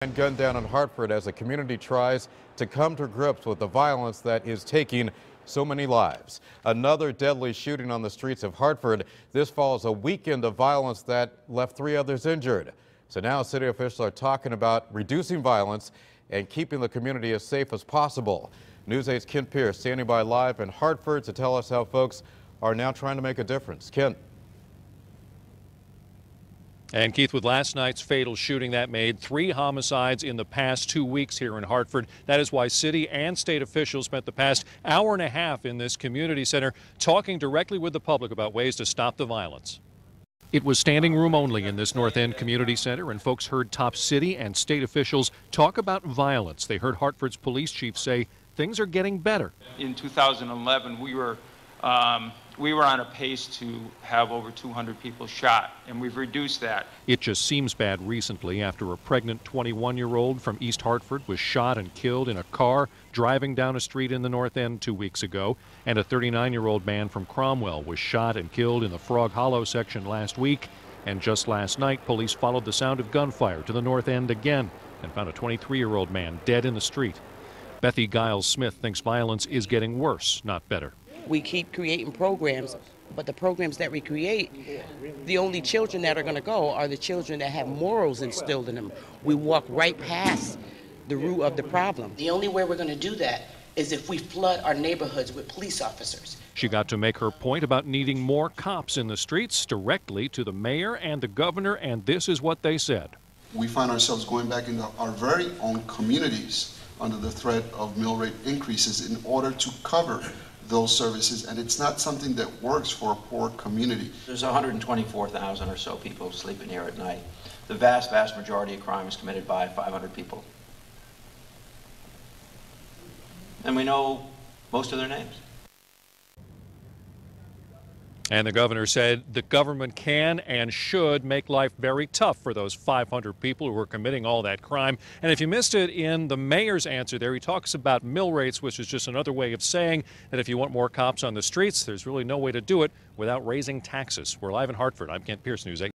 And gunned down in Hartford as the community tries to come to grips with the violence that is taking so many lives. Another deadly shooting on the streets of Hartford. This follows a weekend of violence that left 3 others injured. So now city officials are talking about reducing violence and keeping the community as safe as possible. News 8's Kent Pierce standing by live in Hartford to tell us how folks are now trying to make a difference. Kent. And Keith, with last night's fatal shooting that made 3 homicides in the past 2 weeks here in Hartford, that is why city and state officials spent the past hour and a half in this community center talking directly with the public about ways to stop the violence. It was standing room only in this North End Community Center, and folks heard top city and state officials talk about violence. They heard Hartford's police chief say things are getting better. In 2011, we were on a pace to have over 200 people shot, and we've reduced that. It just seems bad recently after a pregnant 21-year-old from East Hartford was shot and killed in a car driving down a street in the North End 2 weeks ago, and a 39-year-old man from Cromwell was shot and killed in the Frog Hollow section last week. And just last night, police followed the sound of gunfire to the North End again and found a 23-year-old man dead in the street. Bethy Giles-Smith thinks violence is getting worse, not better. We keep creating programs, but the programs that we create, the only children that are going to go are the children that have morals instilled in them. We walk right past the root of the problem. The only way we're going to do that is if we flood our neighborhoods with police officers. She got to make her point about needing more cops in the streets directly to the mayor and the governor, and this is what they said. We find ourselves going back into our very own communities under the threat of mill rate increases in order to cover those services, and it's not something that works for a poor community. There's 124,000 or so people sleeping here at night. The vast majority of crime is committed by 500 people. And we know most of their names. And the governor said the government can and should make life very tough for those 500 people who are committing all that crime. And if you missed it in the mayor's answer there, he talks about mill rates, which is just another way of saying that if you want more cops on the streets, there's really no way to do it without raising taxes. We're live in Hartford. I'm Kent Pierce, News 8.